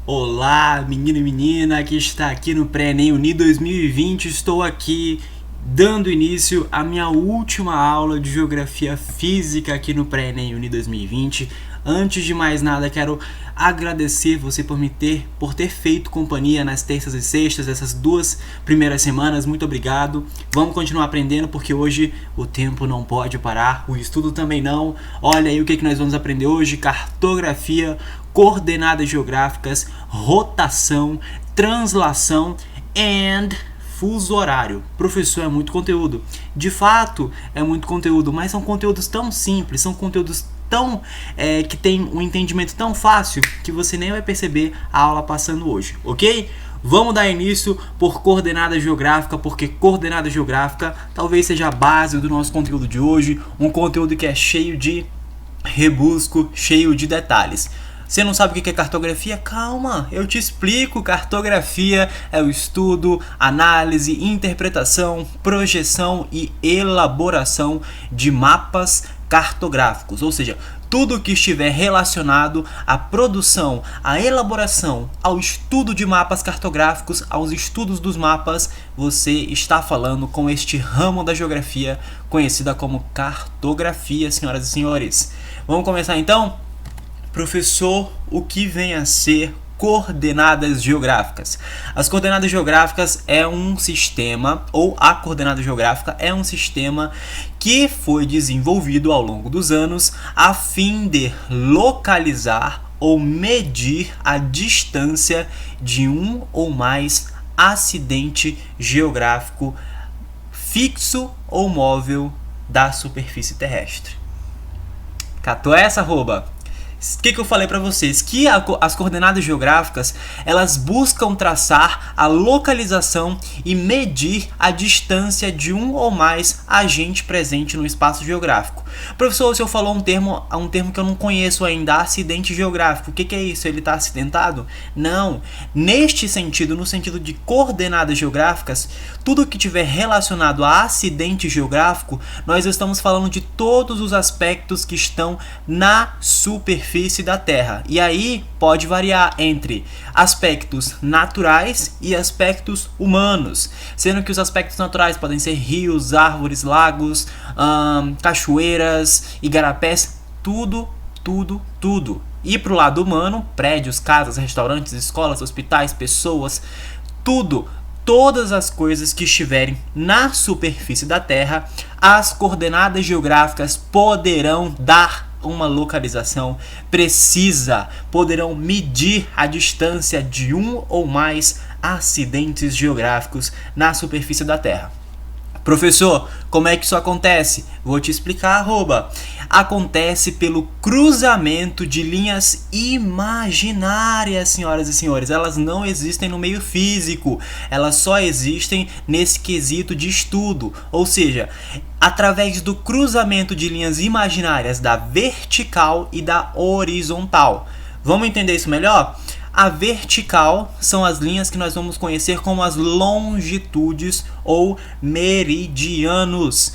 Olá, menino e menina que está aqui no Pré-ENEM Uni 2020. Estou aqui dando início à minha última aula de Geografia Física aqui no Pré-ENEM Uni 2020. Antes de mais nada, quero agradecer você por ter feito companhia nas terças e sextas, essas 2 primeiras semanas. Muito obrigado. Vamos continuar aprendendo porque hoje o tempo não pode parar, o estudo também não. Olha aí o que nós vamos aprender hoje: cartografia, coordenadas geográficas, rotação, translação e fuso horário. Professor, é muito conteúdo. De fato, é muito conteúdo, mas são conteúdos tão simples, são conteúdos tão que tem um entendimento tão fácil que você nem vai perceber a aula passando hoje, ok? Vamos dar início por coordenada geográfica, porque coordenada geográfica talvez seja a base do nosso conteúdo de hoje, um conteúdo que é cheio de rebusco, cheio de detalhes. Você não sabe o que é cartografia? Calma, eu te explico. Cartografia é o estudo, análise, interpretação, projeção e elaboração de mapas cartográficos, ou seja, tudo que estiver relacionado à produção, à elaboração, ao estudo de mapas cartográficos, aos estudos dos mapas, você está falando com este ramo da geografia conhecida como cartografia, senhoras e senhores. Vamos começar então? Professor, o que vem a ser coordenadas geográficas? As coordenadas geográficas é um sistema, ou a coordenada geográfica é um sistema que foi desenvolvido ao longo dos anos a fim de localizar ou medir a distância de um ou mais acidente geográfico fixo ou móvel da superfície terrestre. Catou essa, arroba? O que eu falei para vocês? Que as coordenadas geográficas, elas buscam traçar a localização e medir a distância de um ou mais agente presente no espaço geográfico. Professor, o senhor falou um termo que eu não conheço ainda, acidente geográfico. O que é isso? Ele está acidentado? Não. Neste sentido, no sentido de coordenadas geográficas, tudo que tiver relacionado a acidente geográfico, nós estamos falando de todos os aspectos que estão na superfície da Terra. E aí pode variar entre aspectos naturais e aspectos humanos, sendo que os aspectos naturais podem ser rios, árvores, lagos, cachoeiras, igarapés, tudo. E pro lado humano, prédios, casas, restaurantes, escolas, hospitais, pessoas, tudo. Todas as coisas que estiverem na superfície da Terra, as coordenadas geográficas poderão dar uma localização precisa, poderão medir a distância de um ou mais acidentes geográficos na superfície da Terra. Professor, como é que isso acontece? Vou te explicar, arroba. Acontece pelo cruzamento de linhas imaginárias, senhoras e senhores. Elas não existem no meio físico, elas só existem nesse quesito de estudo. Ou seja, através do cruzamento de linhas imaginárias da vertical e da horizontal. Vamos entender isso melhor? A vertical são as linhas que nós vamos conhecer como as longitudes ou meridianos.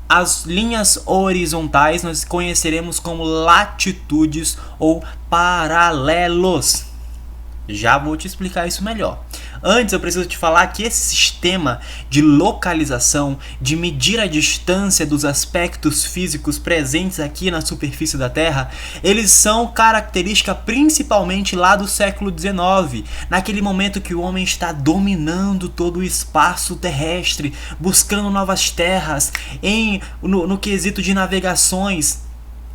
As linhas horizontais nós conheceremos como latitudes ou paralelos. Já vou te explicar isso melhor. Antes eu preciso te falar que esse sistema de localização, de medir a distância dos aspectos físicos presentes aqui na superfície da Terra, eles são característica principalmente lá do século XIX, naquele momento que o homem está dominando todo o espaço terrestre, buscando novas terras, no quesito de navegações.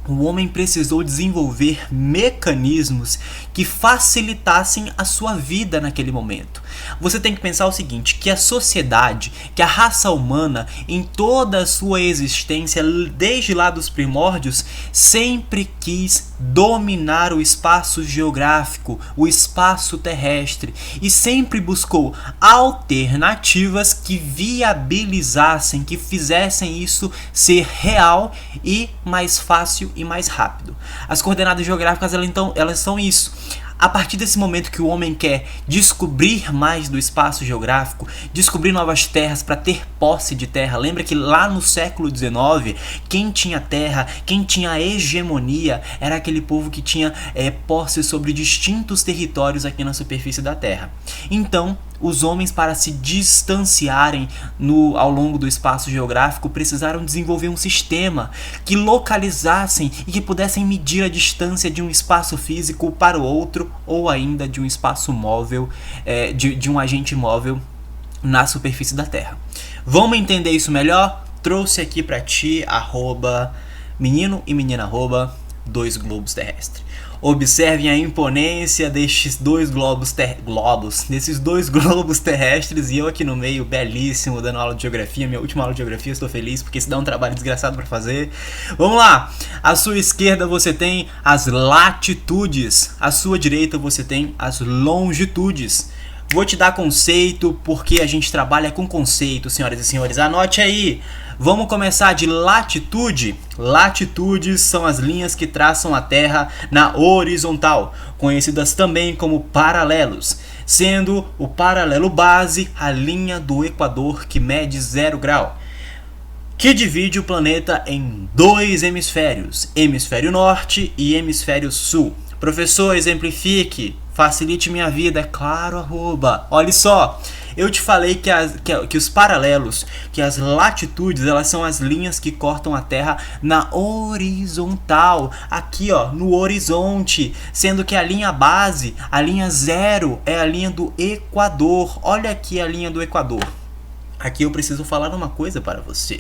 O homem precisou desenvolver mecanismos que facilitassem a sua vida naquele momento. Você tem que pensar o seguinte, que a sociedade, que a raça humana, em toda a sua existência, desde lá dos primórdios, sempre quis dominar o espaço geográfico, o espaço terrestre, e sempre buscou alternativas que viabilizassem, que fizessem isso ser real e mais fácil e mais rápido. As coordenadas geográficas, elas são isso. A partir desse momento que o homem quer descobrir mais do espaço geográfico, descobrir novas terras para ter posse de terra. Lembra que lá no século XIX, quem tinha terra, quem tinha hegemonia, era aquele povo que tinha posse sobre distintos territórios aqui na superfície da Terra. Então, os homens, para se distanciarem ao longo do espaço geográfico, precisaram desenvolver um sistema que localizassem e que pudessem medir a distância de um espaço físico para o outro, ou ainda de um espaço móvel, de um agente móvel na superfície da Terra. Vamos entender isso melhor? Trouxe aqui para ti, menino e menina, dois globos terrestres. Observem a imponência desses dois globos terrestres, e eu aqui no meio, belíssimo, dando aula de geografia, minha última aula de geografia. Estou feliz porque isso dá um trabalho desgraçado para fazer. Vamos lá! À sua esquerda você tem as latitudes, à sua direita você tem as longitudes. Vou te dar conceito porque a gente trabalha com conceito, senhoras e senhores. Anote aí! Vamos começar de latitude. Latitudes são as linhas que traçam a Terra na horizontal, conhecidas também como paralelos, sendo o paralelo base a linha do Equador, que mede 0 grau, que divide o planeta em dois hemisférios, hemisfério norte e hemisfério sul. Professor, exemplifique, facilite minha vida, é claro, Olha só, eu te falei que os paralelos, que as latitudes, elas são as linhas que cortam a Terra na horizontal, aqui ó, no horizonte, sendo que a linha base, a linha 0, é a linha do Equador. Olha aqui a linha do Equador. Aqui eu preciso falar uma coisa para você.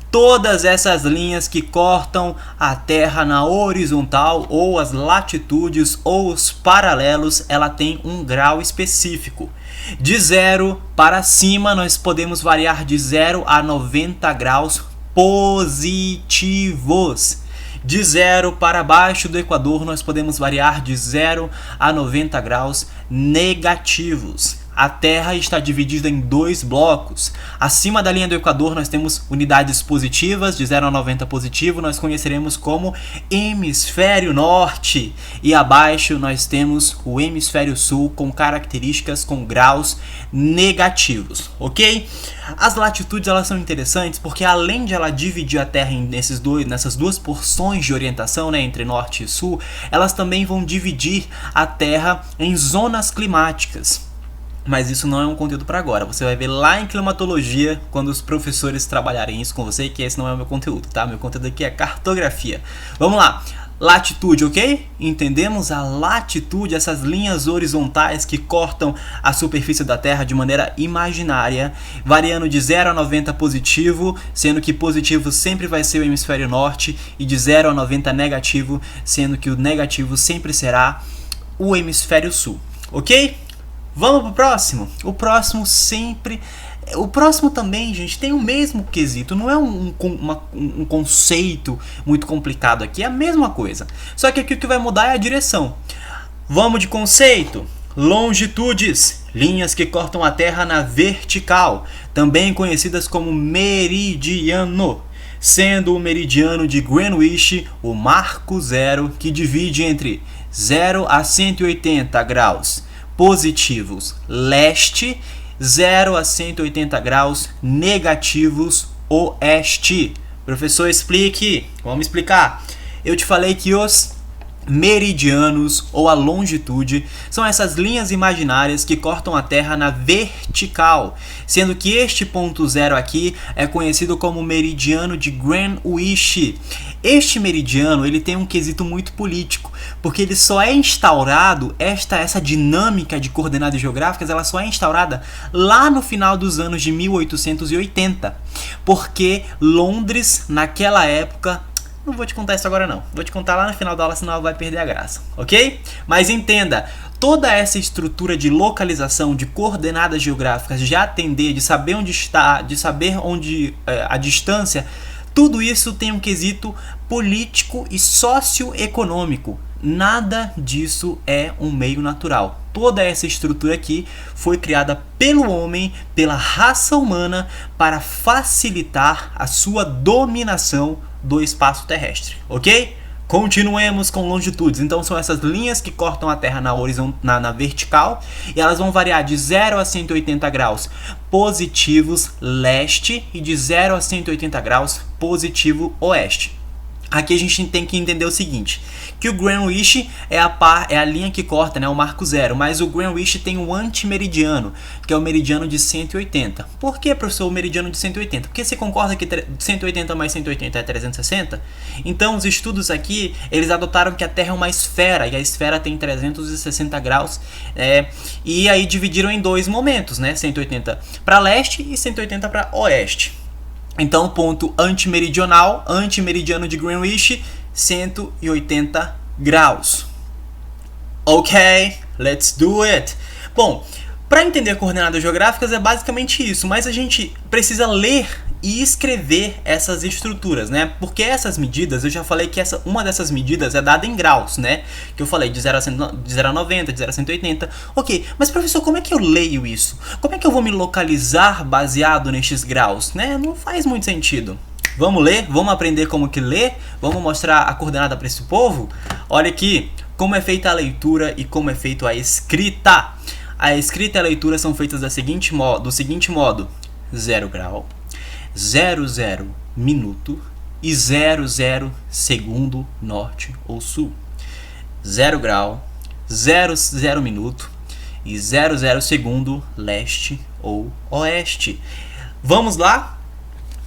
Todas essas linhas que cortam a Terra na horizontal, ou as latitudes, ou os paralelos, ela tem um grau específico. De 0 para cima, nós podemos variar de 0 a 90 graus positivos. De 0 para baixo do Equador, nós podemos variar de 0 a 90 graus negativos. A Terra está dividida em dois blocos. Acima da linha do Equador nós temos unidades positivas, de 0 a 90 positivo, nós conheceremos como hemisfério norte. E abaixo nós temos o hemisfério sul, com características com graus negativos, ok? As latitudes, elas são interessantes porque, além de ela dividir a Terra nessas duas porções de orientação, né, entre norte e sul, elas também vão dividir a Terra em zonas climáticas. Mas isso não é um conteúdo para agora. Você vai ver lá em climatologia, quando os professores trabalharem isso com você, que esse não é o meu conteúdo, tá? Meu conteúdo aqui é cartografia. Vamos lá. Latitude, ok? Entendemos a latitude, essas linhas horizontais que cortam a superfície da Terra de maneira imaginária, variando de 0 a 90 positivo, sendo que positivo sempre vai ser o hemisfério norte, e de 0 a 90 negativo, sendo que o negativo sempre será o hemisfério sul, ok? Vamos pro próximo? O próximo também, gente, tem o mesmo quesito. Não é um conceito muito complicado aqui. É a mesma coisa. Só que aqui o que vai mudar é a direção. Vamos de conceito. Longitudes. Linhas que cortam a Terra na vertical. Também conhecidas como meridiano. Sendo o meridiano de Greenwich o marco zero, que divide entre 0 a 180 graus positivos leste, 0 a 180 graus negativos oeste. Professor, explique. Vamos explicar. Eu te falei que os meridianos, ou a longitude, são essas linhas imaginárias que cortam a Terra na vertical, sendo que este ponto zero aqui é conhecido como meridiano de Greenwich. Este meridiano, ele tem um quesito muito político, porque ele só é instaurado, essa dinâmica de coordenadas geográficas, ela só é instaurada lá no final dos anos de 1880, porque Londres, naquela época, não vou te contar isso agora não, vou te contar lá no final da aula, senão vai perder a graça, ok? Mas entenda, toda essa estrutura de localização, de coordenadas geográficas, de atender, de saber onde está, de saber onde a distância, tudo isso tem um quesito político e socioeconômico. Nada disso é um meio natural. Toda essa estrutura aqui foi criada pelo homem, pela raça humana, para facilitar a sua dominação do espaço terrestre, ok? Continuemos com longitudes. Então são essas linhas que cortam a Terra na vertical, e elas vão variar de 0 a 180 graus positivos leste e de 0 a 180 graus positivo oeste. Aqui a gente tem que entender o seguinte, que o Greenwich é a linha que corta, né, o marco zero, mas o Greenwich tem um antimeridiano, que é o meridiano de 180. Por que, professor, o meridiano de 180? Porque você concorda que 180 mais 180 é 360? Então, os estudos aqui, eles adotaram que a Terra é uma esfera, e a esfera tem 360 graus, e aí dividiram em dois momentos, né, 180 para leste e 180 para oeste. Então, ponto antimeridiano de Greenwich, 180 graus. Ok, let's do it. Bom, para entender coordenadas geográficas é basicamente isso, mas a gente precisa ler e escrever essas estruturas, né? Porque essas medidas, eu já falei que uma dessas medidas é dada em graus, né? Que eu falei de 0 a 90, de 0 a 180. Ok, mas professor, como é que eu leio isso? Como é que eu vou me localizar baseado nestes graus, né? Não faz muito sentido. Vamos ler? Vamos aprender como que lê? Vamos mostrar a coordenada para esse povo? Olha aqui, como é feita a leitura e como é feita a escrita. A escrita e a leitura são feitas do seguinte modo: 0 grau, 00 minuto e 00 segundo norte ou sul. 0 grau, 00 minuto e 00 segundo leste ou oeste. Vamos lá?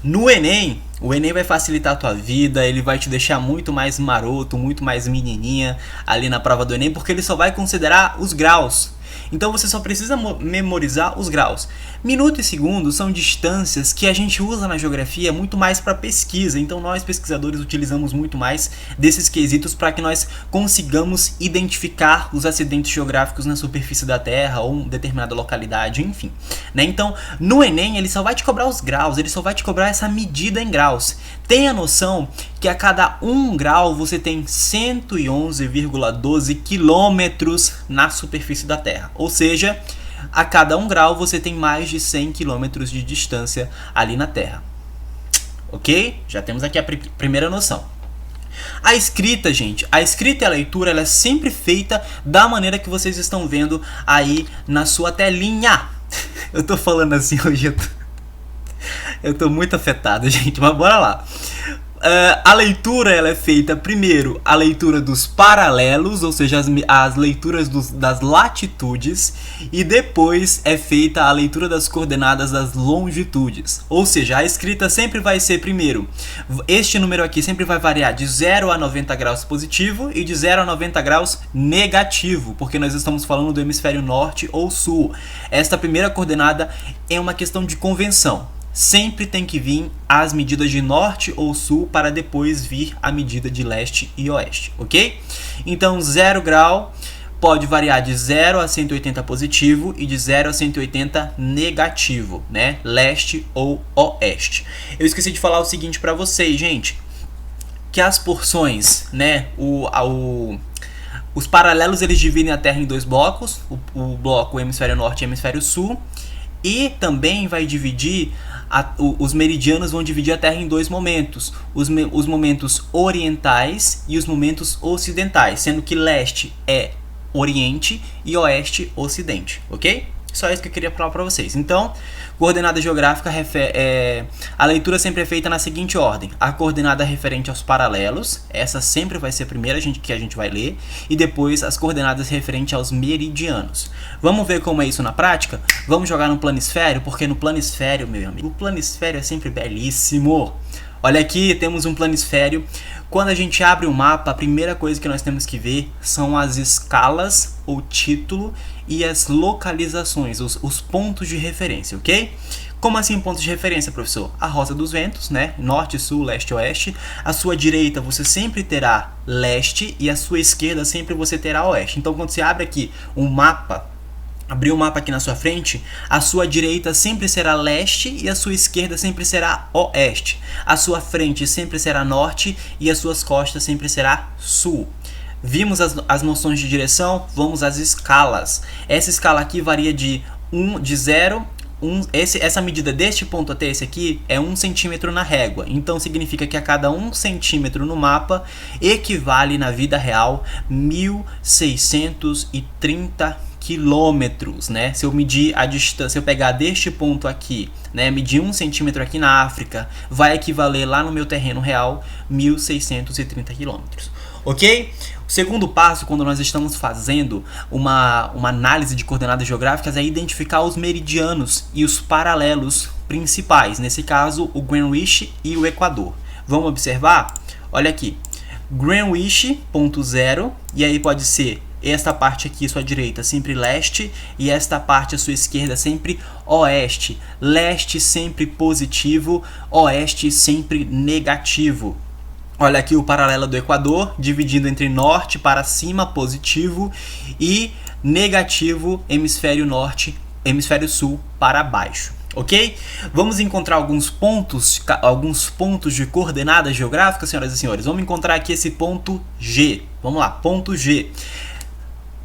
No Enem, o Enem vai facilitar a tua vida, ele vai te deixar muito mais maroto, muito mais menininha ali na prova do Enem, porque ele só vai considerar os graus. Então você só precisa memorizar os graus. Minuto e segundo são distâncias que a gente usa na geografia muito mais para pesquisa. Então nós pesquisadores utilizamos muito mais desses quesitos para que nós consigamos identificar os acidentes geográficos na superfície da Terra ou em determinada localidade, enfim, né? Então no Enem ele só vai te cobrar os graus, ele só vai te cobrar essa medida em graus. Tenha noção que a cada 1 grau você tem 111,12 quilômetros na superfície da Terra. Ou seja, a cada 1 grau você tem mais de 100 quilômetros de distância ali na Terra. Ok? Já temos aqui a primeira noção. A escrita, gente, a escrita e a leitura, ela é sempre feita da maneira que vocês estão vendo aí na sua telinha. Eu tô falando assim hoje, eu tô muito afetado, gente, mas bora lá. A leitura ela é feita primeiro a leitura dos paralelos, ou seja, as leituras das latitudes, e depois é feita a leitura das coordenadas das longitudes. Ou seja, a escrita sempre vai ser primeiro, este número aqui sempre vai variar de 0 a 90 graus positivo e de 0 a 90 graus negativo, porque nós estamos falando do hemisfério norte ou sul. Esta primeira coordenada é uma questão de convenção. Sempre tem que vir as medidas de norte ou sul para depois vir a medida de leste e oeste, ok? Então 0 grau pode variar de 0 a 180 positivo e de 0 a 180 negativo, né? Leste ou oeste. Eu esqueci de falar o seguinte para vocês, gente, que as porções, né? Os paralelos eles dividem a Terra em dois blocos, o bloco hemisfério norte e hemisfério sul, e também vai dividir os meridianos vão dividir a Terra em dois momentos, os momentos orientais e os momentos ocidentais, sendo que leste é oriente e oeste ocidente, ok? Só isso que eu queria falar para vocês. Então, coordenada geográfica, a leitura sempre é feita na seguinte ordem: a coordenada referente aos paralelos, essa sempre vai ser a primeira que a gente vai ler, e depois as coordenadas referentes aos meridianos. Vamos ver como é isso na prática? Vamos jogar no planisfério, porque no planisfério, meu amigo, o planisfério é sempre belíssimo. Olha aqui, temos um planisfério. Quando a gente abre o mapa, a primeira coisa que nós temos que ver são as escalas, o título e as localizações, os pontos de referência, ok? Como assim pontos de referência, professor? A rosa dos ventos, né? Norte, sul, leste, oeste. À sua direita você sempre terá leste e à sua esquerda sempre você terá oeste. Então quando você abre aqui um mapa, abrir o mapa aqui na sua frente, a sua direita sempre será leste e a sua esquerda sempre será oeste. A sua frente sempre será norte e as suas costas sempre será sul. Vimos as noções de direção, vamos às escalas. Essa escala aqui varia de 0 essa medida deste ponto até esse aqui é 1 centímetro na régua. Então significa que a cada 1 centímetro no mapa equivale na vida real 1.630 quilômetros, né? Se eu medir a distância, se eu pegar deste ponto aqui, né, medir 1 centímetro aqui na África, vai equivaler lá no meu terreno real 1.630 quilômetros. Ok? O segundo passo, quando nós estamos fazendo uma análise de coordenadas geográficas, é identificar os meridianos e os paralelos principais. Nesse caso, o Greenwich e o Equador. Vamos observar? Olha aqui. Greenwich, ponto 0, e aí pode ser esta parte aqui à sua direita sempre leste e esta parte à sua esquerda sempre oeste. Leste sempre positivo, oeste sempre negativo. Olha aqui o paralelo do Equador, dividindo entre norte para cima, positivo, e negativo, hemisfério norte, hemisfério sul para baixo. Ok? Vamos encontrar alguns pontos de coordenadas geográficas, senhoras e senhores. Vamos encontrar aqui esse ponto G. Vamos lá, ponto G.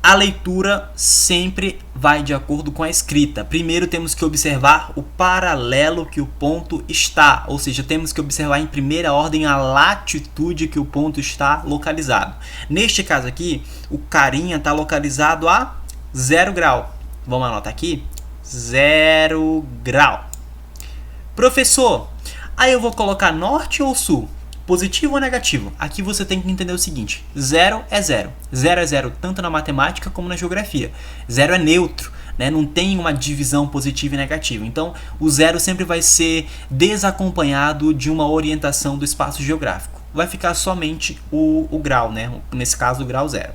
A leitura sempre vai de acordo com a escrita. Primeiro temos que observar o paralelo que o ponto está, ou seja, temos que observar em primeira ordem a latitude que o ponto está localizado. Neste caso aqui, o carinha está localizado a 0 grau. Vamos anotar aqui? 0 grau. Professor, aí eu vou colocar norte ou sul? Positivo ou negativo? Aqui você tem que entender o seguinte: 0 é 0. 0 é 0 tanto na matemática como na geografia. 0 é neutro, né? Não tem uma divisão positiva e negativa. Então, o 0 sempre vai ser desacompanhado de uma orientação do espaço geográfico. Vai ficar somente o grau, né? Nesse caso, o grau 0.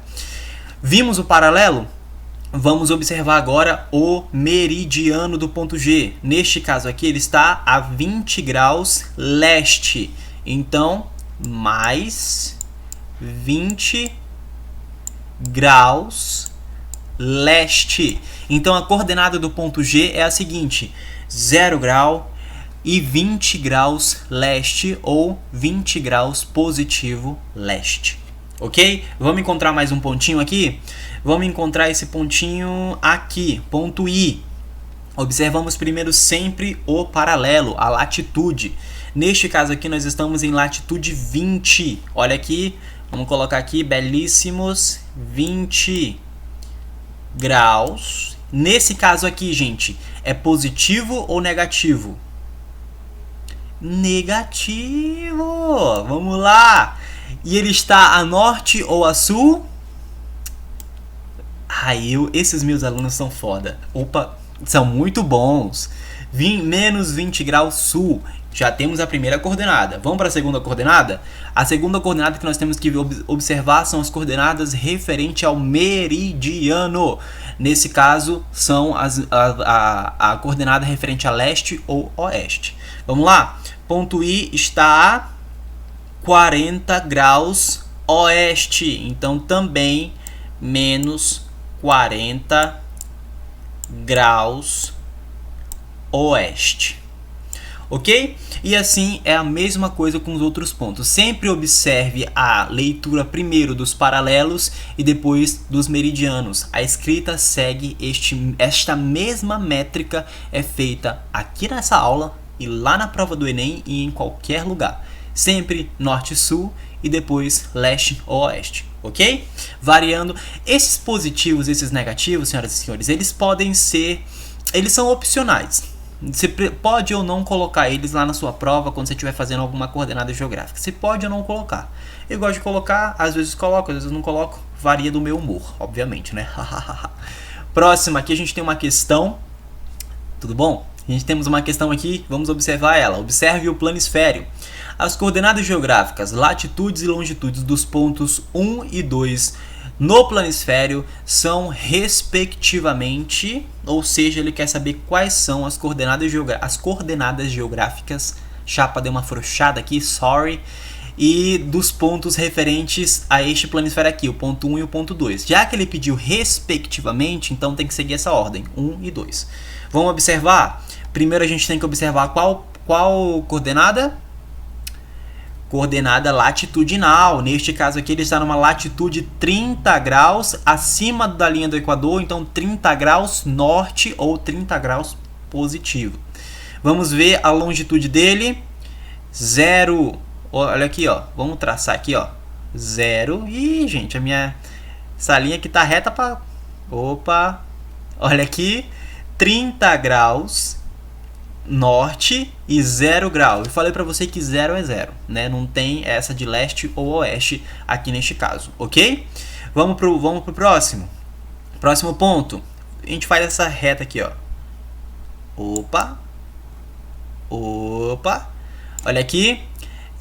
Vimos o paralelo? Vamos observar agora o meridiano do ponto G. Neste caso aqui, ele está a 20 graus leste. Então, mais 20 graus leste. Então, a coordenada do ponto G é a seguinte: 0 grau e 20 graus leste ou 20 graus positivo leste. Ok? Vamos encontrar mais um pontinho aqui? Vamos encontrar esse pontinho aqui, ponto I. Observamos primeiro sempre o paralelo, a latitude. Neste caso aqui nós estamos em latitude 20. Olha aqui, vamos colocar aqui, belíssimos, 20 graus. Nesse caso aqui, gente, é positivo ou negativo? Negativo! Vamos lá! E ele está a norte ou a sul? Esses meus alunos são foda. Opa, são muito bons. Menos 20 graus sul. Já temos a primeira coordenada. Vamos para a segunda coordenada? A segunda coordenada que nós temos que observar são as coordenadas referente ao meridiano. Nesse caso, são a coordenada referente a leste ou oeste. Vamos lá? Ponto I está a 40 graus oeste. Então, também menos 40 graus oeste. Ok? E assim é a mesma coisa com os outros pontos. Sempre observe a leitura primeiro dos paralelos e depois dos meridianos. A escrita segue esta mesma métrica, é feita aqui nessa aula e lá na prova do Enem e em qualquer lugar. Sempre norte e sul e depois leste ou oeste. Ok? Variando. Esses positivos, esses negativos, senhoras e senhores, eles são opcionais. Você pode ou não colocar eles lá na sua prova quando você estiver fazendo alguma coordenada geográfica. Você pode ou não colocar. Eu gosto de colocar, às vezes coloco, às vezes não coloco. Varia do meu humor, obviamente, né? Próxima, aqui a gente tem uma questão. Tudo bom? A gente temos uma questão aqui, vamos observar ela. Observe o planisfério. As coordenadas geográficas, latitudes e longitudes dos pontos 1 e 2 no planisfério são respectivamente, ou seja, ele quer saber quais são as coordenadas geográficas, chapa deu uma frouxada aqui, sorry, e dos pontos referentes a este planisfério aqui, o ponto 1 e o ponto 2. Já que ele pediu respectivamente, então tem que seguir essa ordem, 1 e 2. Vamos observar? Primeiro a gente tem que observar qual coordenada? Coordenada latitudinal. Neste caso aqui ele está numa latitude 30 graus acima da linha do Equador, então 30 graus norte ou 30 graus positivo. Vamos ver a longitude dele. 0. Olha aqui, ó. Vamos traçar aqui, ó. 0. Ih, gente, essa linha aqui tá reta para... Opa! Olha aqui. 30 graus norte e 0 grau. Eu falei para você que 0 é 0, né? Não tem essa de leste ou oeste aqui neste caso, ok? Vamos pro próximo. Próximo ponto. A gente faz essa reta aqui, ó. Opa. Olha aqui.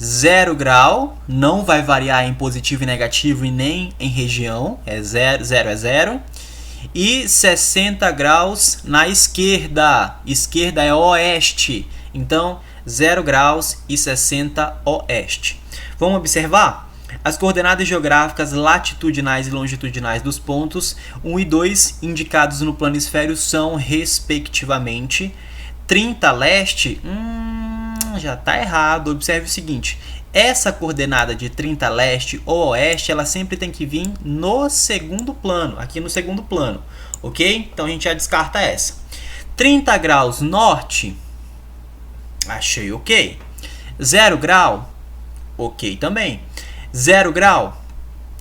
0 grau. Não vai variar em positivo e negativo e nem em região. É 0, 0 é 0. E 60 graus na esquerda. Esquerda é oeste. Então, 0 graus e 60 oeste. Vamos observar? As coordenadas geográficas latitudinais e longitudinais dos pontos 1 e 2 indicados no planisfério são, respectivamente, 30 leste. Já está errado. Observe o seguinte. Essa coordenada de 30 leste ou oeste, ela sempre tem que vir no segundo plano, aqui no segundo plano, ok? Então a gente já descarta essa. 30 graus norte, achei ok. 0 grau, ok também. 0 grau,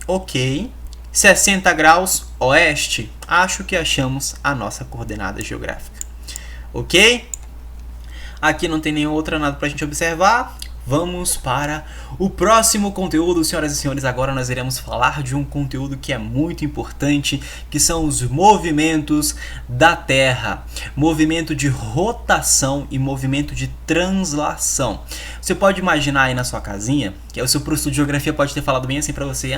ok. 60 graus oeste, acho que achamos a nossa coordenada geográfica, ok? Aqui não tem nenhuma outra nada para a gente observar. Vamos para o próximo conteúdo, senhoras e senhores. Agora nós iremos falar de um conteúdo que é muito importante, que são os movimentos da Terra. Movimento de rotação e movimento de translação. Você pode imaginar aí na sua casinha, que o seu professor de geografia pode ter falado bem assim para você.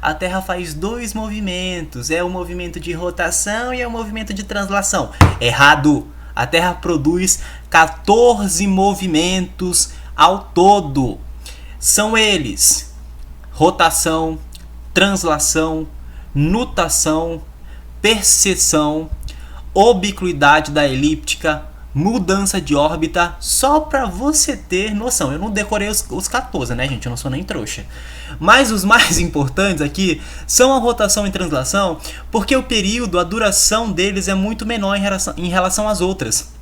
A Terra faz 2 movimentos. É o movimento de rotação e é o movimento de translação. Errado! A Terra produz 14 movimentos ao todo. São eles: rotação, translação, nutação, perseção, obliquidade da elíptica, mudança de órbita, só para você ter noção. Eu não decorei os 14, né, gente? Eu não sou nem trouxa. Mas os mais importantes aqui são a rotação e translação, porque o período, a duração deles é muito menor em relação às outras,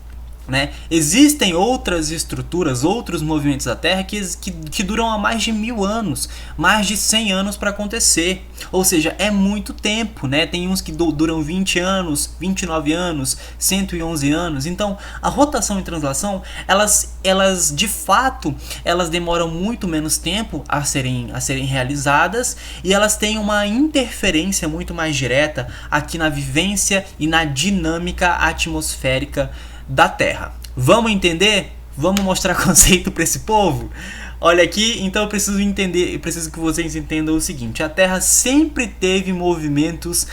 né? Existem outras estruturas, outros movimentos da Terra que duram há mais de 1000 anos, mais de 100 anos para acontecer. Ou seja, é muito tempo, né? Tem uns que duram 20 anos, 29 anos, 111 anos. Então, a rotação e translação, elas de fato, elas demoram muito menos tempo a serem realizadas, e elas têm uma interferência muito mais direta aqui na vivência e na dinâmica atmosférica da Terra. Vamos entender? Vamos mostrar conceito para esse povo? Olha aqui, então eu preciso que vocês entendam o seguinte: a Terra sempre teve movimentos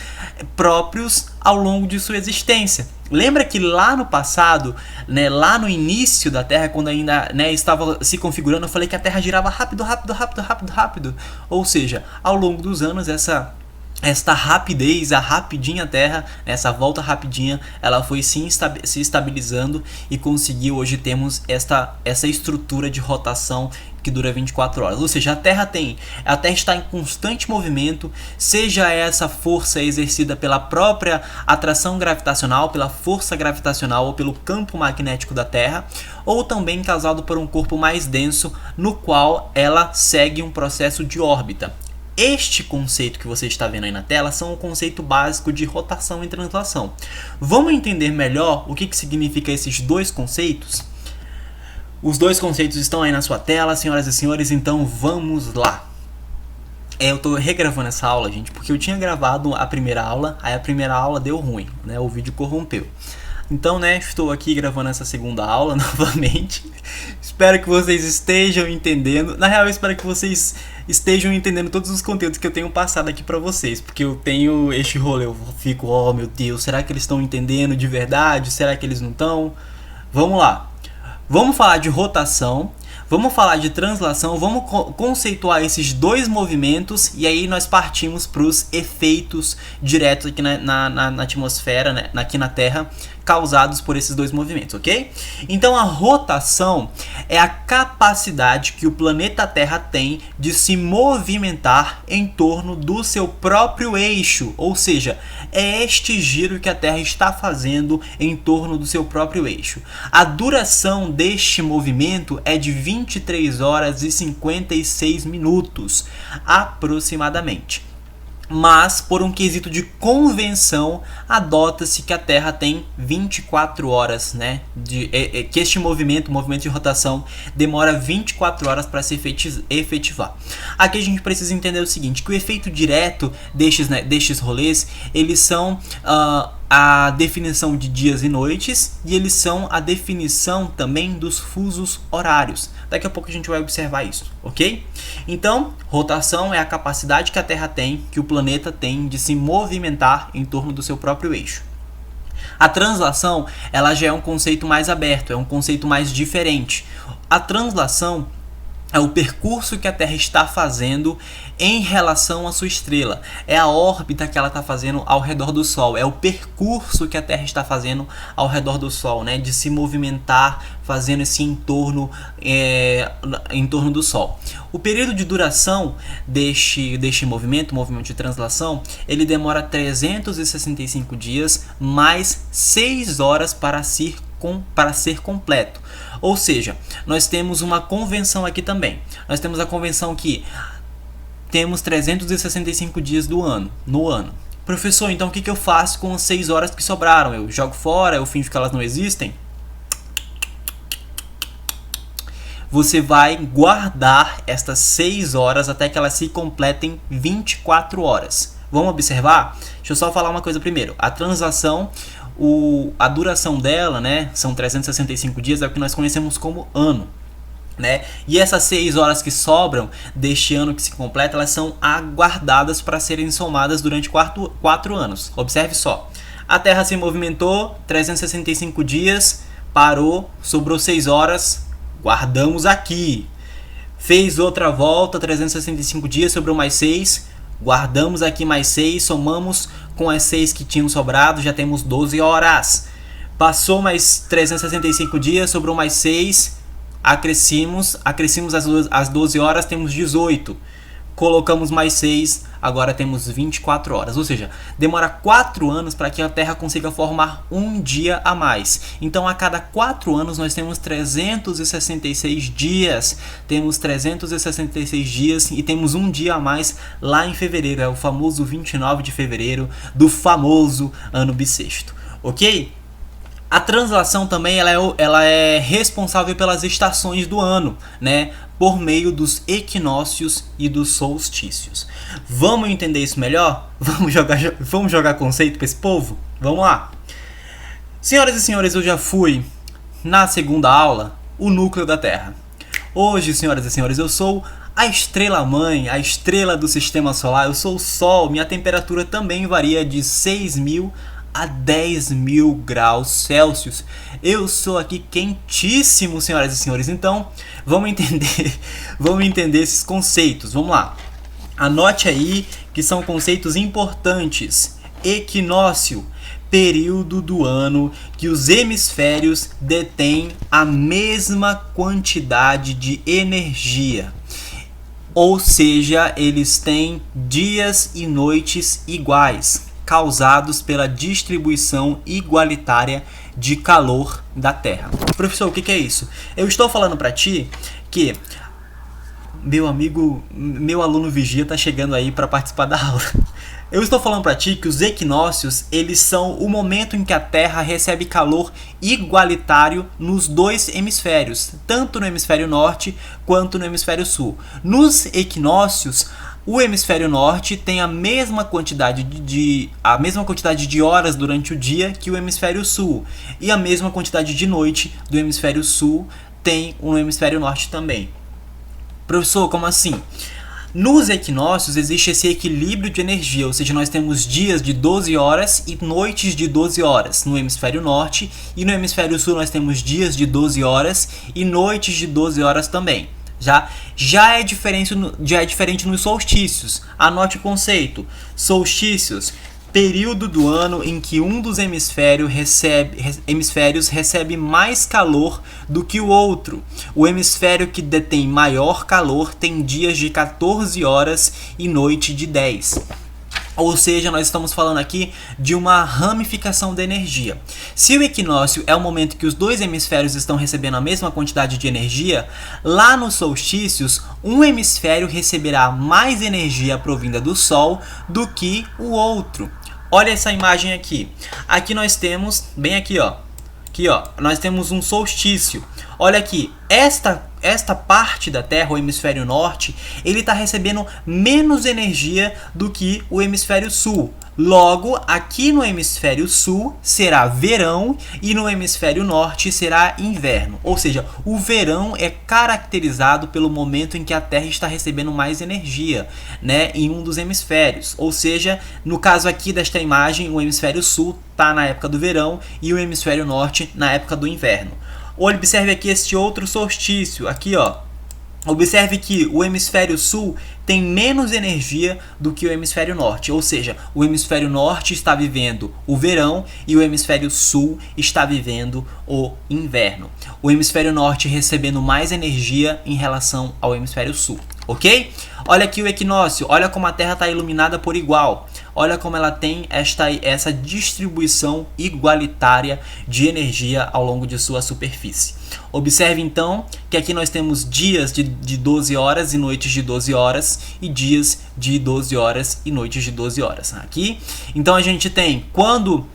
próprios ao longo de sua existência. Lembra que lá no passado, né, lá no início da Terra, quando ainda, né, estava se configurando, eu falei que a Terra girava rápido. Ou seja, ao longo dos anos, esta rapidez, a rapidinha Terra, essa volta rapidinha, ela foi se estabilizando e conseguiu, hoje temos essa estrutura de rotação que dura 24 horas. Ou seja, a Terra está em constante movimento, seja essa força exercida pela própria atração gravitacional, pela força gravitacional ou pelo campo magnético da Terra, ou também causado por um corpo mais denso, no qual ela segue um processo de órbita. Este conceito que você está vendo aí na tela são o conceito básico de rotação e translação. Vamos entender melhor o que significa esses dois conceitos? Os dois conceitos estão aí na sua tela, senhoras e senhores, então vamos lá. Eu estou regravando essa aula, gente, porque eu tinha gravado a primeira aula, aí a primeira aula deu ruim, né? O vídeo corrompeu. Então, né, estou aqui gravando essa segunda aula novamente. Espero que vocês estejam entendendo. Na real, eu espero que vocês estejam entendendo todos os conteúdos que eu tenho passado aqui pra vocês, porque eu tenho este rolê, eu fico, oh meu Deus, será que eles estão entendendo de verdade? Será que eles não estão? Vamos lá. Vamos falar de rotação. Vamos falar de translação, vamos conceituar esses dois movimentos e aí nós partimos para os efeitos diretos aqui na atmosfera, né, aqui na Terra, causados por esses dois movimentos, ok? Então a rotação é a capacidade que o planeta Terra tem de se movimentar em torno do seu próprio eixo, ou seja, é este giro que a Terra está fazendo em torno do seu próprio eixo. A duração deste movimento é de 23 horas e 56 minutos, aproximadamente. Mas, por um quesito de convenção, adota-se que a Terra tem 24 horas, né? Que este movimento, o movimento de rotação, demora 24 horas para se efetivar. Aqui a gente precisa entender o seguinte, que o efeito direto destes rolês, eles são a definição de dias e noites, e eles são a definição também dos fusos horários. Daqui a pouco a gente vai observar isso, ok? Então, rotação é a capacidade que a Terra tem, que o planeta tem de se movimentar em torno do seu próprio eixo. A translação, ela já é um conceito mais aberto, é um conceito mais diferente. A translação é o percurso que a Terra está fazendo em relação à sua estrela. É a órbita que ela está fazendo ao redor do Sol. É o percurso que a Terra está fazendo ao redor do Sol, né? De se movimentar, fazendo esse entorno em torno do Sol. O período de duração deste movimento, o movimento de translação, ele demora 365 dias mais 6 horas para ser completo. Ou seja, nós temos uma convenção aqui também. Nós temos a convenção que temos 365 dias no ano. Professor, então o que eu faço com as 6 horas que sobraram? Eu jogo fora? Eu finjo que elas não existem? Você vai guardar estas 6 horas até que elas se completem 24 horas. Vamos observar? Deixa eu só falar uma coisa primeiro. A translação, a duração dela, né, são 365 dias, é o que nós conhecemos como ano, né? E essas 6 horas que sobram deste ano que se completa, elas são aguardadas para serem somadas durante 4 anos. Observe só. A Terra se movimentou, 365 dias, parou, sobrou 6 horas, guardamos aqui. Fez outra volta, 365 dias, sobrou mais 6, guardamos aqui mais 6, somamos com as 6 que tinham sobrado, já temos 12 horas. Passou mais 365 dias, sobrou mais 6, acrescimos as 12 horas, temos 18. Colocamos mais 6, agora temos 24 horas. Ou seja, demora 4 anos para que a Terra consiga formar um dia a mais. Então, a cada 4 anos, nós temos 366 dias. Temos 366 dias e temos um dia a mais lá em fevereiro. É o famoso 29 de fevereiro do famoso ano bissexto. Ok? A translação também ela é responsável pelas estações do ano, né? Por meio dos equinócios e dos solstícios. Vamos entender isso melhor? Vamos jogar conceito para esse povo? Vamos lá. Senhoras e senhores, eu já fui na segunda aula, o núcleo da Terra. Hoje, senhoras e senhores, eu sou a estrela-mãe, a estrela do sistema solar. Eu sou o Sol, minha temperatura também varia de 6.000 a 10.000 graus Celsius. Eu sou aqui quentíssimo, senhoras e senhores. Então, vamos entender esses conceitos. Vamos lá. Anote aí que são conceitos importantes. Equinócio, período do ano que os hemisférios detêm a mesma quantidade de energia. Ou seja, eles têm dias e noites iguais, causados pela distribuição igualitária de calor da Terra. Professor, o que é isso? Eu estou falando para ti que meu aluno Vigia está chegando aí para participar da aula. Eu estou falando para ti que os equinócios, eles são o momento em que a Terra recebe calor igualitário nos dois hemisférios, tanto no hemisfério norte quanto no hemisfério sul. Nos equinócios, o hemisfério norte tem a mesma quantidade de horas durante o dia que o hemisfério sul, e a mesma quantidade de noite do hemisfério sul tem no hemisfério norte também. Professor, como assim? Nos equinócios existe esse equilíbrio de energia, ou seja, nós temos dias de 12 horas e noites de 12 horas no hemisfério norte, e no hemisfério sul nós temos dias de 12 horas e noites de 12 horas também. Já é diferente nos solstícios. Anote o conceito. Solstícios, período do ano em que um dos hemisférios recebe mais calor do que o outro. O hemisfério que detém maior calor tem dias de 14 horas e noite de 10. Ou seja, nós estamos falando aqui de uma ramificação da energia. Se o equinócio é o momento que os dois hemisférios estão recebendo a mesma quantidade de energia, lá nos solstícios, um hemisfério receberá mais energia provinda do Sol do que o outro. Olha essa imagem aqui. Aqui nós temos, bem aqui, ó. Aqui, ó, nós temos um solstício. Olha aqui, esta parte da Terra, o hemisfério norte, ele está recebendo menos energia do que o hemisfério sul. Logo, aqui no hemisfério sul será verão e no hemisfério norte será inverno. Ou seja, o verão é caracterizado pelo momento em que a Terra está recebendo mais energia, né, em um dos hemisférios. Ou seja, no caso aqui desta imagem, o hemisfério sul está na época do verão e o hemisfério norte na época do inverno. Observe aqui este outro solstício, aqui ó. Observe que o hemisfério sul tem menos energia do que o hemisfério norte, ou seja, o hemisfério norte está vivendo o verão e o hemisfério sul está vivendo o inverno. O hemisfério norte recebendo mais energia em relação ao hemisfério sul, ok? Olha aqui o equinócio, olha como a Terra está iluminada por igual. Olha como ela tem essa distribuição igualitária de energia ao longo de sua superfície. Observe então que aqui nós temos dias de 12 horas e noites de 12 horas e dias de 12 horas e noites de 12 horas. Aqui, então a gente tem quando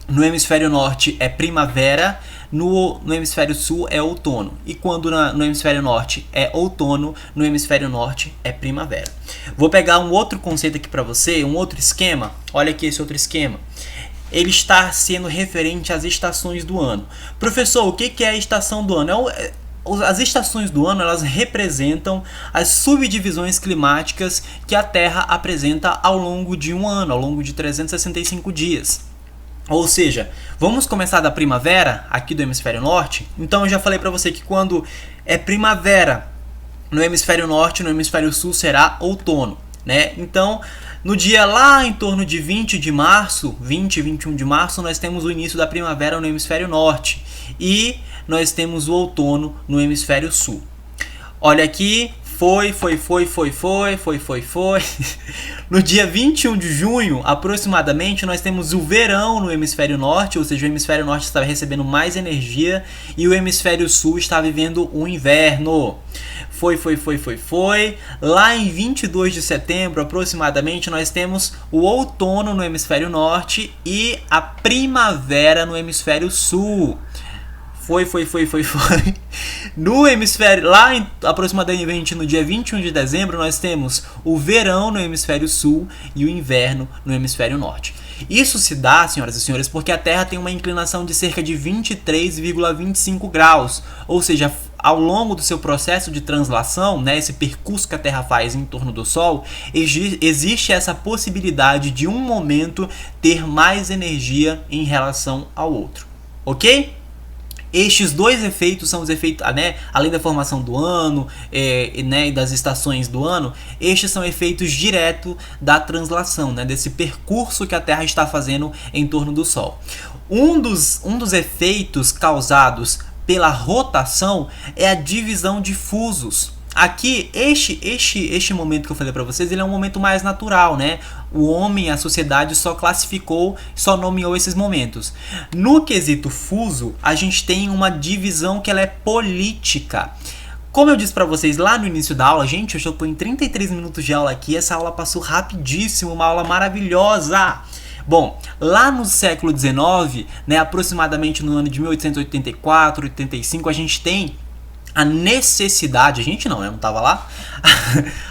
no hemisfério norte é primavera, no hemisfério sul é outono. E quando no hemisfério norte é outono, no hemisfério norte é primavera. Vou pegar um outro conceito aqui para você, um outro esquema. Olha aqui esse outro esquema. Ele está sendo referente às estações do ano. Professor, o que é a estação do ano? As estações do ano, elas representam as subdivisões climáticas que a Terra apresenta ao longo de um ano, ao longo de 365 dias. Ou seja, vamos começar da primavera, aqui do hemisfério norte. Então eu já falei para você que quando é primavera no hemisfério norte, no hemisfério sul será outono, né? Então, no dia lá em torno de 20 de março, 20 e 21 de março, nós temos o início da primavera no hemisfério norte e nós temos o outono no hemisfério sul. Olha aqui, foi. No dia 21 de junho, aproximadamente, nós temos o verão no hemisfério norte, ou seja, o hemisfério norte está recebendo mais energia e o hemisfério sul está vivendo o inverno. Foi. Lá em 22 de setembro, aproximadamente, nós temos o outono no hemisfério norte e a primavera no hemisfério sul. Foi. No hemisfério, lá aproximadamente no dia 21 de dezembro, nós temos o verão no hemisfério sul e o inverno no hemisfério norte. Isso se dá, senhoras e senhores, porque a Terra tem uma inclinação de cerca de 23,25 graus, ou seja, ao longo do seu processo de translação, né, esse percurso que a Terra faz em torno do Sol, existe essa possibilidade de um momento ter mais energia em relação ao outro, ok? Estes dois efeitos são os efeitos, né, além da formação do ano, né, e das estações do ano, estes são efeitos diretos da translação, né, desse percurso que a Terra está fazendo em torno do Sol. Um dos efeitos causados pela rotação é a divisão de fusos. Aqui, este momento que eu falei para vocês, ele é um momento mais natural, né? O homem, a sociedade só classificou, só nomeou esses momentos. No quesito fuso, a gente tem uma divisão que ela é política. Como eu disse para vocês lá no início da aula, gente, eu já estou em 33 minutos de aula aqui, essa aula passou rapidíssimo, uma aula maravilhosa. Bom, lá no século XIX, né, aproximadamente no ano de 1884, 85, a gente tem a necessidade, a gente não, eu não estava lá,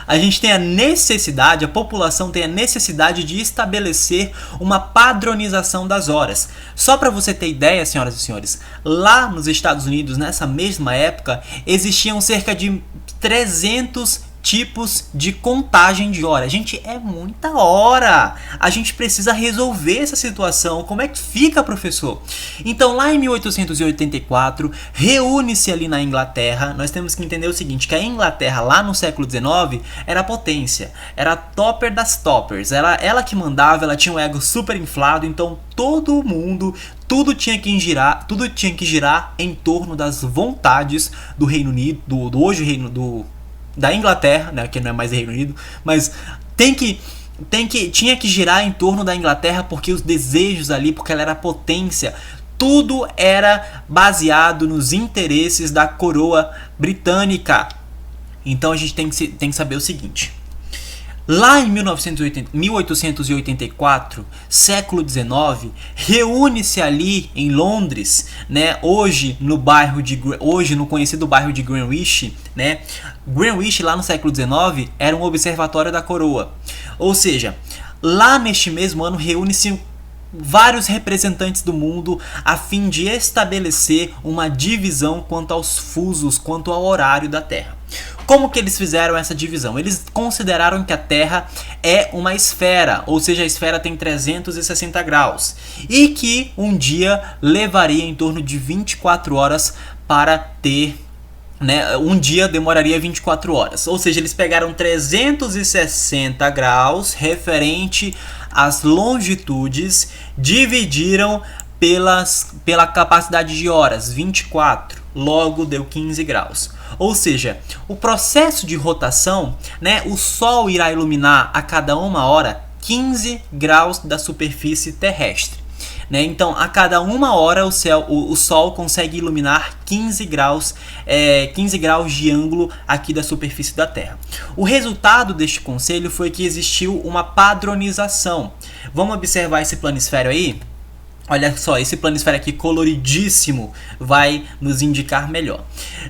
a gente tem a necessidade, a população tem a necessidade de estabelecer uma padronização das horas. Só para você ter ideia, senhoras e senhores, lá nos Estados Unidos, nessa mesma época, existiam cerca de 300 tipos de contagem de hora. Gente, é muita hora. A gente precisa resolver essa situação. Como é que fica, professor? Então, lá em 1884, reúne-se ali na Inglaterra. Nós temos que entender o seguinte, que a Inglaterra lá no século XIX era a potência, era a topper das toppers. Era ela que mandava, ela tinha um ego super inflado, então todo mundo, tudo tinha que girar em torno das vontades do Reino Unido, do hoje Reino da Inglaterra, né, que não é mais Reino Unido, mas tinha que girar em torno da Inglaterra, porque os desejos ali, porque ela era potência, tudo era baseado nos interesses da coroa britânica. Então a gente tem que saber o seguinte. Lá em 1884, século XIX, reúne-se ali em Londres, né, hoje no conhecido bairro de Greenwich, né? Greenwich lá no século XIX era um observatório da coroa. Ou seja, lá neste mesmo ano reúne-se vários representantes do mundo a fim de estabelecer uma divisão quanto aos fusos, quanto ao horário da Terra. Como que eles fizeram essa divisão? Eles consideraram que a Terra é uma esfera, ou seja, a esfera tem 360 graus, e que um dia levaria em torno de 24 horas para ter, né, um dia demoraria 24 horas. Ou seja, eles pegaram 360 graus referente às longitudes, dividiram pela capacidade de horas, 24, logo deu 15 graus. Ou seja, o processo de rotação, né, o Sol irá iluminar a cada 1 hora 15 graus da superfície terrestre. Né? Então, a cada 1 hora o Sol consegue iluminar 15 graus de ângulo aqui da superfície da Terra. O resultado deste conselho foi que existiu uma padronização. Vamos observar esse planisfério aí? Olha só, esse planisfério aqui coloridíssimo vai nos indicar melhor,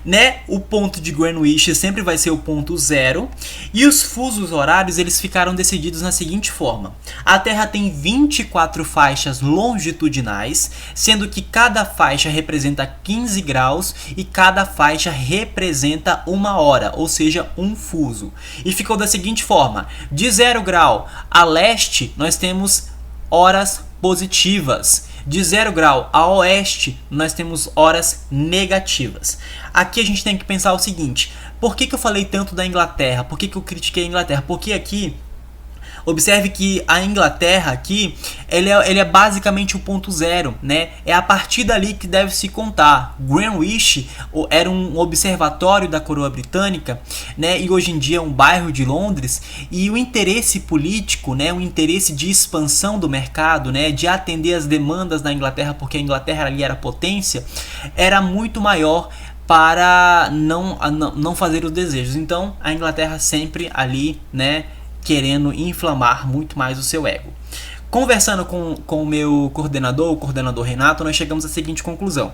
né? O ponto de Greenwich sempre vai ser o ponto 0, e os fusos horários eles ficaram decididos na seguinte forma. A Terra tem 24 faixas longitudinais, sendo que cada faixa representa 15 graus e cada faixa representa 1 hora, ou seja, um fuso. E ficou da seguinte forma: de 0 grau a leste nós temos horas positivas. De 0 grau a oeste, nós temos horas negativas. Aqui a gente tem que pensar o seguinte: por que eu falei tanto da Inglaterra? Por que eu critiquei a Inglaterra? Porque aqui, observe que a Inglaterra aqui, ele é basicamente o ponto 0, né? É a partir dali que deve se contar. Greenwich era um observatório da coroa britânica, né? E hoje em dia é um bairro de Londres. E o interesse político, né? O interesse de expansão do mercado, né? De atender as demandas da Inglaterra, porque a Inglaterra ali era potência, era muito maior para não fazer os desejos. Então a Inglaterra sempre ali, né, querendo inflamar muito mais o seu ego. Conversando com o meu coordenador, o coordenador Renato, nós chegamos à seguinte conclusão: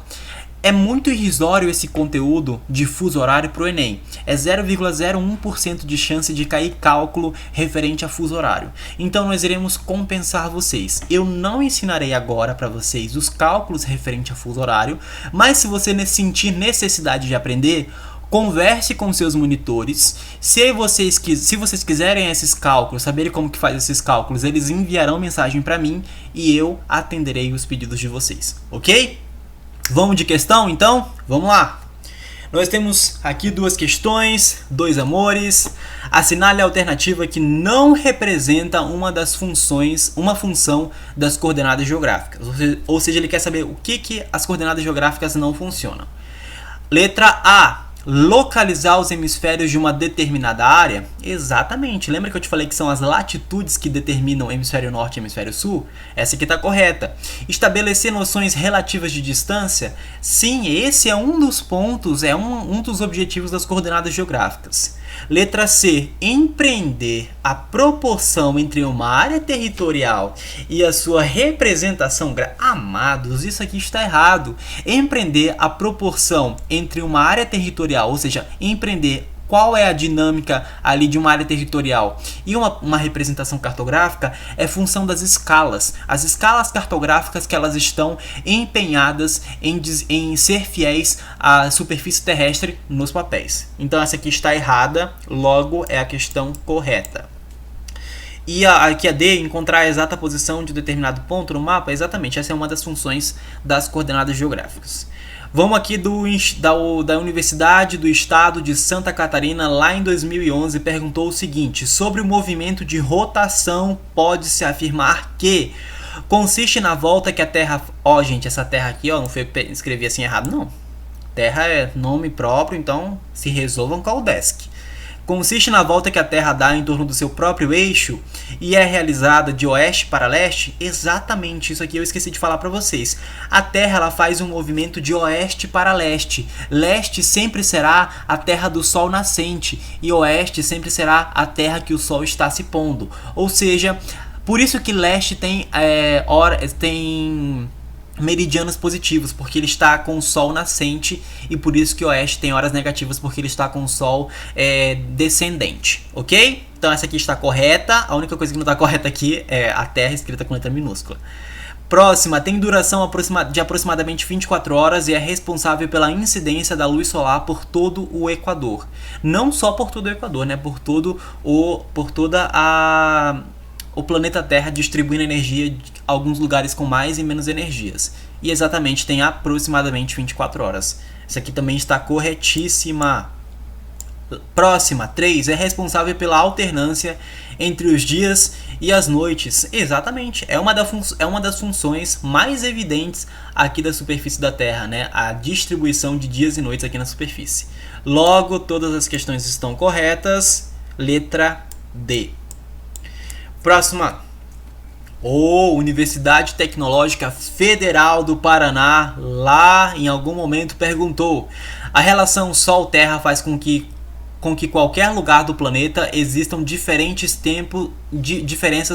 é muito irrisório esse conteúdo de fuso horário para o Enem. É 0,01% de chance de cair cálculo referente a fuso horário. Então nós iremos compensar vocês. Eu não ensinarei agora para vocês os cálculos referente a fuso horário, mas se você sentir necessidade de aprender, converse com seus monitores. Se vocês quiserem esses cálculos, saberem como que faz esses cálculos, eles enviarão mensagem para mim e eu atenderei os pedidos de vocês, ok? Vamos de questão, então? Vamos lá! Nós temos aqui duas questões, dois amores. Assinale a alternativa que não representa uma função das coordenadas geográficas. Ou seja, ele quer saber o que as coordenadas geográficas não funcionam. Letra A: localizar os hemisférios de uma determinada área? Exatamente. Lembra que eu te falei que são as latitudes que determinam hemisfério norte e hemisfério sul? Essa aqui está correta. Estabelecer noções relativas de distância? Sim, esse é um dos pontos, é um dos objetivos das coordenadas geográficas. Letra C: empreender a proporção entre uma área territorial e a sua representação. Amados, isso aqui está errado. Empreender a proporção entre uma área territorial, ou seja, empreender qual é a dinâmica ali de uma área territorial? E uma representação cartográfica é função das escalas. As escalas cartográficas que elas estão empenhadas em ser fiéis à superfície terrestre nos papéis. Então essa aqui está errada, logo é a questão correta. E aqui a D, encontrar a exata posição de determinado ponto no mapa, exatamente, essa é uma das funções das coordenadas geográficas. Vamos aqui da Universidade do Estado de Santa Catarina, lá em 2011, perguntou o seguinte: sobre o movimento de rotação, pode-se afirmar que consiste na volta que a Terra... Ó, gente, essa Terra aqui, ó, não foi eu escrevi assim errado, não. Terra é nome próprio, então se resolvam com o Udesc. Consiste na volta que a Terra dá em torno do seu próprio eixo e é realizada de oeste para leste. Exatamente, isso aqui eu esqueci de falar para vocês. A Terra ela faz um movimento de oeste para leste. Leste sempre será a terra do Sol nascente e oeste sempre será a terra que o Sol está se pondo. Ou seja, por isso que leste tem meridianos positivos, porque ele está com o Sol nascente, e por isso que o oeste tem horas negativas, porque ele está com o Sol descendente, ok? Então essa aqui está correta, a única coisa que não está correta aqui é a Terra escrita com letra minúscula. Próxima, tem duração de aproximadamente 24 horas e é responsável pela incidência da luz solar por todo o Equador. Não só por todo o Equador, né? Por toda o planeta Terra, distribuindo energia de alguns lugares com mais e menos energias. E exatamente tem aproximadamente 24 horas. Essa aqui também está corretíssima. Próxima, 3. É responsável pela alternância entre os dias e as noites. Exatamente. É uma das funções mais evidentes aqui da superfície da Terra, né? A distribuição de dias e noites aqui na superfície. Logo, todas as questões estão corretas. Letra D. Próxima. Universidade Tecnológica Federal do Paraná, lá em algum momento perguntou: a relação Sol-Terra faz com que qualquer lugar do planeta existam diferenças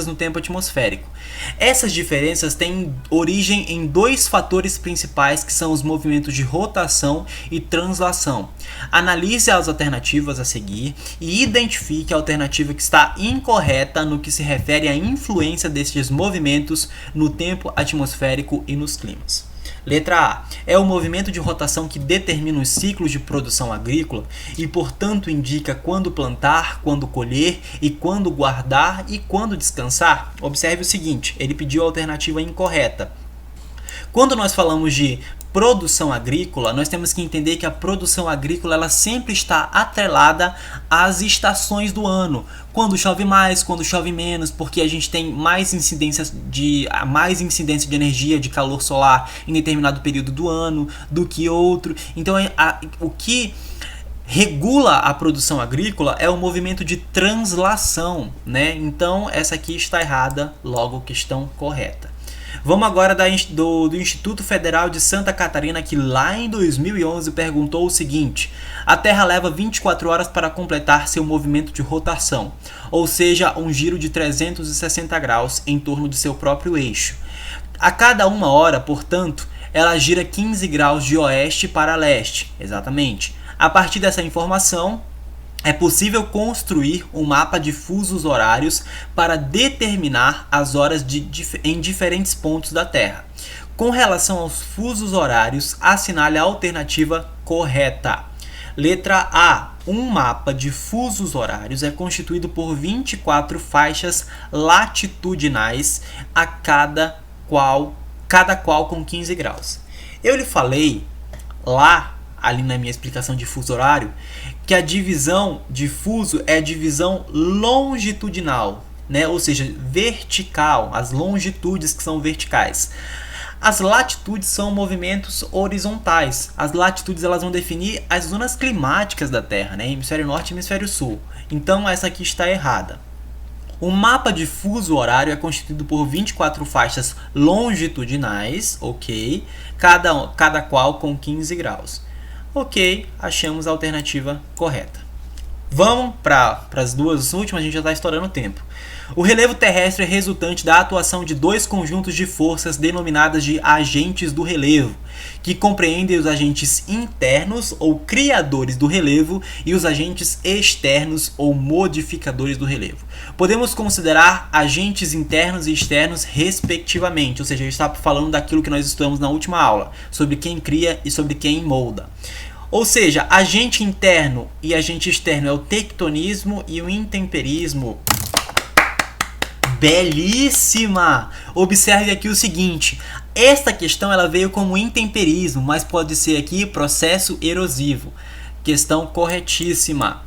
no tempo atmosférico. Essas diferenças têm origem em dois fatores principais, que são os movimentos de rotação e translação. Analise as alternativas a seguir e identifique a alternativa que está incorreta no que se refere à influência destes movimentos no tempo atmosférico e nos climas. Letra A. É o movimento de rotação que determina os ciclos de produção agrícola e, portanto, indica quando plantar, quando colher e quando guardar e quando descansar. Observe o seguinte, ele pediu a alternativa incorreta. Quando nós falamos de produção agrícola, nós temos que entender que a produção agrícola ela sempre está atrelada às estações do ano. Quando chove mais, quando chove menos, porque a gente tem mais incidência de energia, de calor solar em determinado período do ano do que outro. Então, o que regula a produção agrícola é o movimento de translação, né? Então, essa aqui está errada, logo questão correta. Vamos agora do Instituto Federal de Santa Catarina, que lá em 2011 perguntou o seguinte: a Terra leva 24 horas para completar seu movimento de rotação, ou seja, um giro de 360 graus em torno de seu próprio eixo. A cada 1 hora, portanto, ela gira 15 graus de oeste para leste. Exatamente. A partir dessa informação, é possível construir um mapa de fusos horários para determinar as horas em diferentes pontos da Terra. Com relação aos fusos horários, assinale a alternativa correta. Letra A. Um mapa de fusos horários é constituído por 24 faixas latitudinais, cada qual com 15 graus. Eu lhe falei ali na minha explicação de fuso horário, que a divisão de fuso é a divisão longitudinal, né? Ou seja, vertical, as longitudes que são verticais. As latitudes são movimentos horizontais. As latitudes elas vão definir as zonas climáticas da Terra, né? Hemisfério norte e hemisfério sul. Então essa aqui está errada. O mapa de fuso horário é constituído por 24 faixas longitudinais, ok? Cada qual com 15 graus. Ok, achamos a alternativa correta. Vamos para as duas últimas, a gente já está estourando o tempo. O relevo terrestre é resultante da atuação de dois conjuntos de forças denominadas de agentes do relevo, que compreendem os agentes internos ou criadores do relevo e os agentes externos ou modificadores do relevo. Podemos considerar agentes internos e externos respectivamente, ou seja, a gente está falando daquilo que nós estudamos na última aula, sobre quem cria e sobre quem molda. Ou seja, agente interno e agente externo é o tectonismo e o intemperismo. Belíssima! Observe aqui o seguinte, esta questão ela veio como intemperismo, mas pode ser aqui processo erosivo. Questão corretíssima.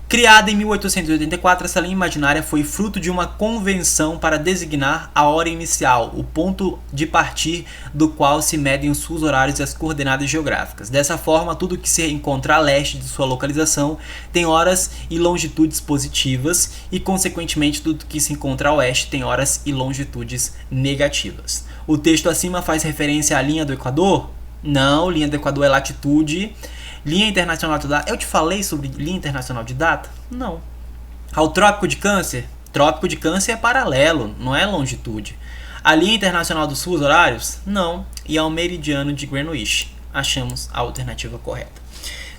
Criada em 1884, essa linha imaginária foi fruto de uma convenção para designar a hora inicial, o ponto de partir do qual se medem os fusos horários e as coordenadas geográficas. Dessa forma, tudo que se encontra a leste de sua localização tem horas e longitudes positivas e, consequentemente, tudo que se encontra a oeste tem horas e longitudes negativas. O texto acima faz referência à linha do Equador? Não, linha do Equador é latitude. Linha internacional de data. Eu te falei sobre linha internacional de data? Não. Ao trópico de Câncer? Trópico de Câncer é paralelo, não é longitude. A linha internacional dos fusos horários? Não. E ao meridiano de Greenwich? Achamos a alternativa correta.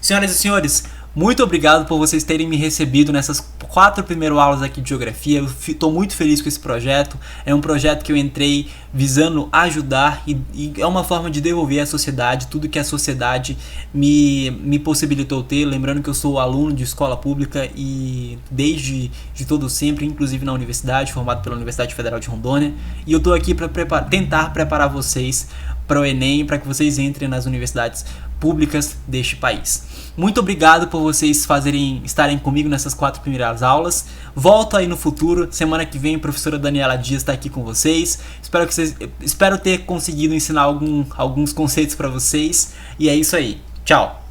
Senhoras e senhores, muito obrigado por vocês terem me recebido nessas 4 primeiras aulas aqui de Geografia. Eu estou muito feliz com esse projeto. É um projeto que eu entrei visando ajudar e é uma forma de devolver à sociedade tudo que a sociedade me possibilitou ter. Lembrando que eu sou aluno de escola pública e desde todo sempre, inclusive na universidade, formado pela Universidade Federal de Rondônia. E eu estou aqui para tentar preparar vocês para o Enem, para que vocês entrem nas universidades públicas deste país. Muito obrigado por vocês estarem comigo nessas 4 primeiras aulas. Volto aí no futuro. Semana que vem a professora Daniela Dias está aqui com vocês. Espero ter conseguido ensinar alguns conceitos para vocês. E é isso aí. Tchau!